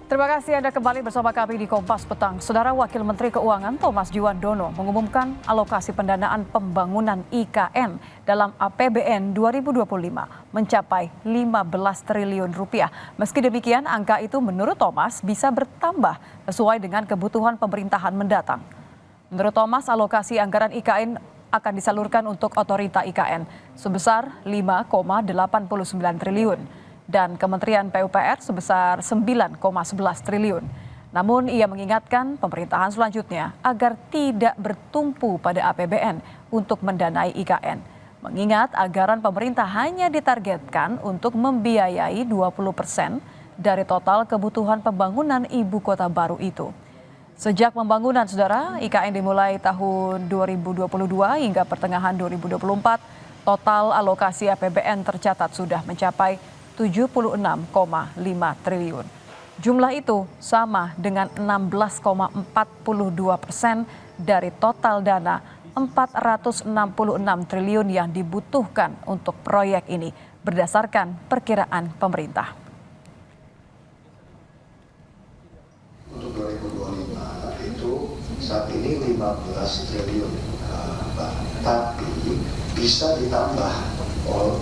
Terima kasih Anda kembali bersama kami di Kompas Petang. Saudara Wakil Menteri Keuangan Thomas Juwandono mengumumkan alokasi pendanaan pembangunan IKN dalam APBN 2025 mencapai 15 triliun rupiah. Meski demikian, angka itu menurut Thomas bisa bertambah sesuai dengan kebutuhan pemerintahan mendatang. Menurut Thomas, alokasi anggaran IKN akan disalurkan untuk otorita IKN sebesar 5,89 triliun. Dan Kementerian PUPR sebesar 9,11 triliun. Namun ia mengingatkan pemerintahan selanjutnya agar tidak bertumpu pada APBN untuk mendanai IKN. Mengingat anggaran pemerintah hanya ditargetkan untuk membiayai 20% dari total kebutuhan pembangunan ibu kota baru itu. Sejak pembangunan, saudara, IKN dimulai tahun 2022 hingga pertengahan 2024, total alokasi APBN tercatat sudah mencapai 76,5 triliun. Jumlah itu sama dengan 16,42% dari total dana 466 triliun yang dibutuhkan untuk proyek ini berdasarkan perkiraan pemerintah. Untuk 2025 itu saat ini 15 triliun, tapi bisa ditambah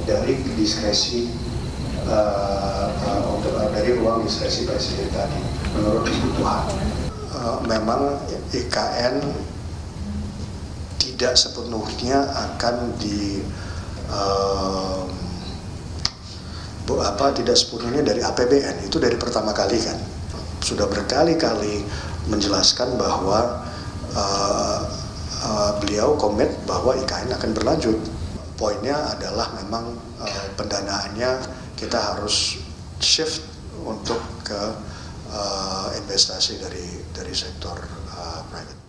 dari diskresi dari ruang diskresi presiden tadi menurut kebutuhan. Memang IKN tidak sepenuhnya akan tidak sepenuhnya dari APBN, itu dari pertama kali kan. Sudah berkali-kali menjelaskan bahwa beliau komit bahwa IKN akan berlanjut. Poinnya adalah memang pendanaannya kita harus shift untuk ke investasi dari sektor private.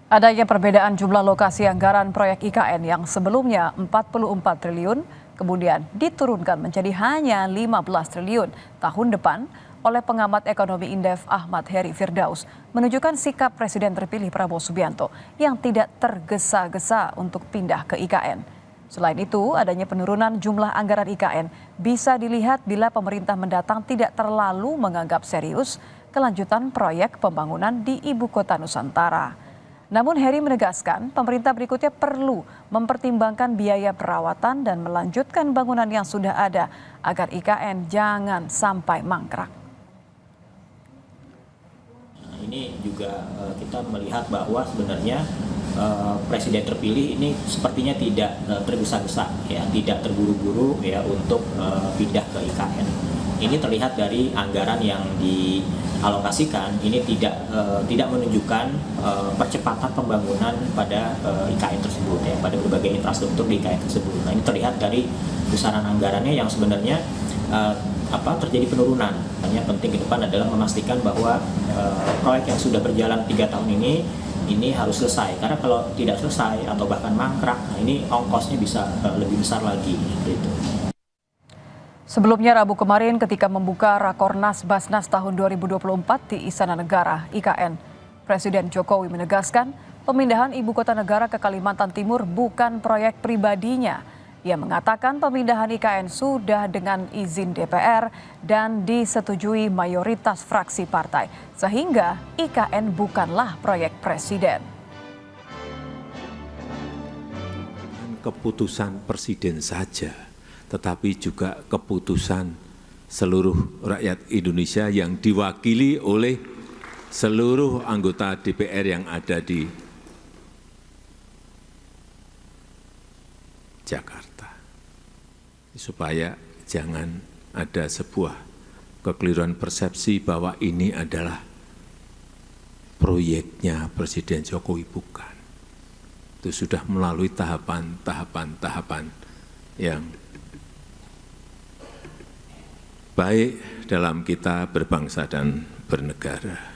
Adanya perbedaan jumlah lokasi anggaran proyek IKN yang sebelumnya 44 triliun, kemudian diturunkan menjadi hanya 15 triliun tahun depan oleh pengamat ekonomi Indef Ahmad Heri Firdaus, menunjukkan sikap Presiden terpilih Prabowo Subianto yang tidak tergesa-gesa untuk pindah ke IKN. Selain itu, adanya penurunan jumlah anggaran IKN bisa dilihat bila pemerintah mendatang tidak terlalu menganggap serius kelanjutan proyek pembangunan di Ibu Kota Nusantara. Namun Heri menegaskan pemerintah berikutnya perlu mempertimbangkan biaya perawatan dan melanjutkan bangunan yang sudah ada agar IKN jangan sampai mangkrak. Ini juga kita melihat bahwa sebenarnya Presiden terpilih ini sepertinya tidak tergesa-gesa, ya, tidak terburu-buru ya untuk pindah ke IKN. Ini terlihat dari anggaran yang dialokasikan ini tidak menunjukkan percepatan pembangunan pada IKN tersebut, ya, pada berbagai infrastruktur di IKN tersebut. Nah, ini terlihat dari besaran anggarannya yang sebenarnya terjadi penurunan. Hanya penting ke depan adalah memastikan bahwa proyek yang sudah berjalan 3 tahun ini harus selesai, karena kalau tidak selesai atau bahkan mangkrak, nah ini ongkosnya bisa lebih besar lagi. Gitu. Sebelumnya Rabu kemarin ketika membuka Rakornas Basnas tahun 2024 di Istana Negara IKN, Presiden Jokowi menegaskan pemindahan ibu kota negara ke Kalimantan Timur bukan proyek pribadinya. Ia mengatakan pemindahan IKN sudah dengan izin DPR dan disetujui mayoritas fraksi partai, sehingga IKN bukanlah proyek presiden. Keputusan presiden saja, tetapi juga keputusan seluruh rakyat Indonesia yang diwakili oleh seluruh anggota DPR yang ada di Jakarta. Supaya jangan ada sebuah kekeliruan persepsi bahwa ini adalah proyeknya Presiden Jokowi, bukan. Itu sudah melalui tahapan yang baik dalam kita berbangsa dan bernegara.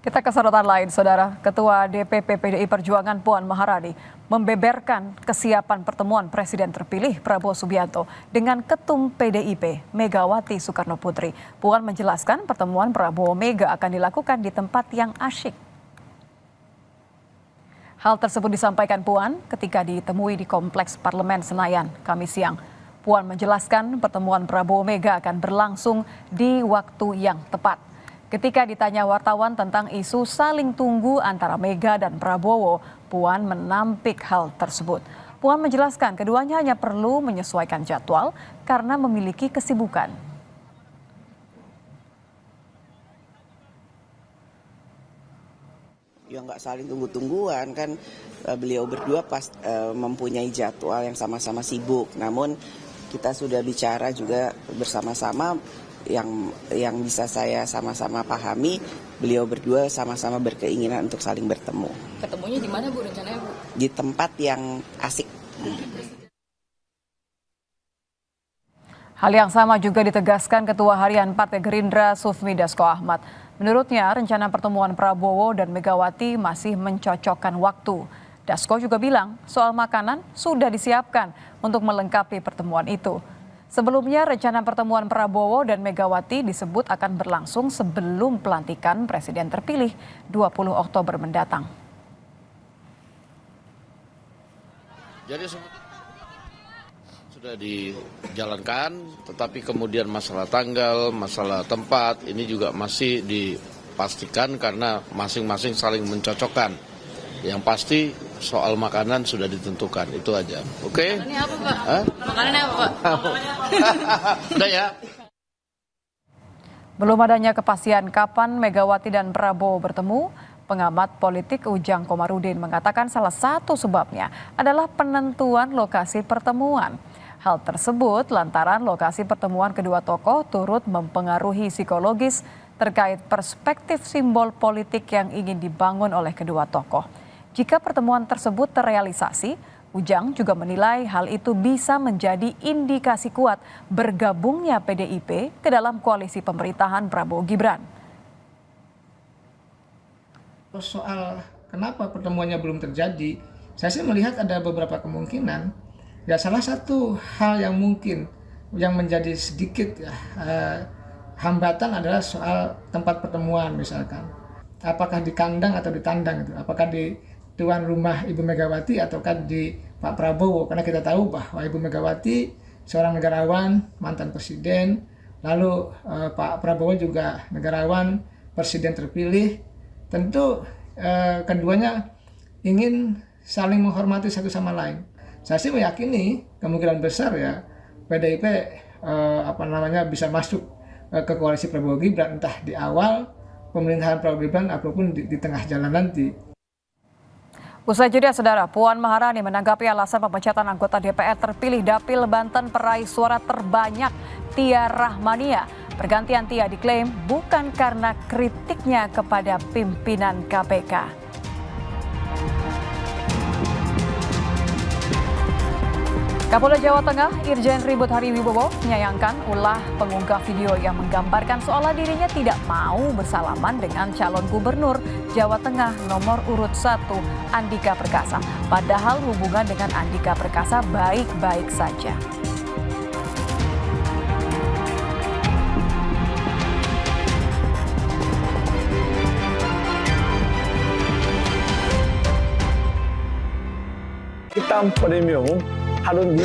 Kita ke sorotan lain, Saudara. Ketua DPP PDI Perjuangan Puan Maharani membeberkan kesiapan pertemuan Presiden terpilih Prabowo Subianto dengan Ketum PDIP Megawati Soekarnoputri. Puan menjelaskan pertemuan Prabowo Mega akan dilakukan di tempat yang asyik. Hal tersebut disampaikan Puan ketika ditemui di Kompleks Parlemen Senayan, Kamis siang. Puan menjelaskan pertemuan Prabowo Mega akan berlangsung di waktu yang tepat. Ketika ditanya wartawan tentang isu saling tunggu antara Mega dan Prabowo, Puan menampik hal tersebut. Puan menjelaskan keduanya hanya perlu menyesuaikan jadwal karena memiliki kesibukan. Ya nggak saling tunggu-tungguan kan, beliau berdua mempunyai jadwal yang sama-sama sibuk. Namun kita sudah bicara juga bersama-sama yang bisa saya sama-sama pahami, beliau berdua sama-sama berkeinginan untuk saling bertemu. Ketemunya di mana Bu rencananya Bu? Di tempat yang asik. Hal yang sama juga ditegaskan Ketua Harian Partai Gerindra Sufmi Dasko Ahmad. Menurutnya rencana pertemuan Prabowo dan Megawati masih mencocokkan waktu. Dasko juga bilang soal makanan sudah disiapkan untuk melengkapi pertemuan itu. Sebelumnya rencana pertemuan Prabowo dan Megawati disebut akan berlangsung sebelum pelantikan Presiden terpilih 20 Oktober mendatang. Jadi sudah dijalankan, tetapi kemudian masalah tanggal, masalah tempat ini juga masih dipastikan karena masing-masing saling mencocokkan. Yang pasti soal makanan sudah ditentukan, itu aja. Oke? Makanannya apa Pak? Makanannya apa Pak? Udah ya. Belum adanya kepastian kapan Megawati dan Prabowo bertemu, pengamat politik Ujang Komarudin mengatakan salah satu sebabnya adalah penentuan lokasi pertemuan. Hal tersebut lantaran lokasi pertemuan kedua tokoh turut mempengaruhi psikologis terkait perspektif simbol politik yang ingin dibangun oleh kedua tokoh. Jika pertemuan tersebut terrealisasi, Ujang juga menilai hal itu bisa menjadi indikasi kuat bergabungnya PDIP ke dalam koalisi pemerintahan Prabowo Gibran. Soal kenapa pertemuannya belum terjadi, saya sih melihat ada beberapa kemungkinan. Ya salah satu hal yang mungkin yang menjadi sedikit hambatan adalah soal tempat pertemuan misalkan. Apakah di kandang atau di tandang itu? Apakah di tuan rumah Ibu Megawati ataukah di Pak Prabowo? Karena kita tahu bahwa Ibu Megawati seorang negarawan, mantan presiden, lalu Pak Prabowo juga negarawan, presiden terpilih. Tentu keduanya ingin saling menghormati satu sama lain. Saya sih meyakini kemungkinan besar ya PDIP bisa masuk ke koalisi Prabowo Gibran entah di awal pemerintahan Prabowo Gibran ataupun di tengah jalan nanti. Usai jeda, Saudara, Puan Maharani menanggapi alasan pemecatan anggota DPR terpilih Dapil Banten peraih suara terbanyak Tia Rahmania. Pergantian Tia diklaim bukan karena kritiknya kepada pimpinan KPK. Kapolda Jawa Tengah, Irjen Ribut Hariwibowo, menyayangkan ulah pengunggah video yang menggambarkan seolah dirinya tidak mau bersalaman dengan calon gubernur Jawa Tengah nomor urut 1, Andika Perkasa. Padahal hubungan dengan Andika Perkasa baik-baik saja. Hitam premium harus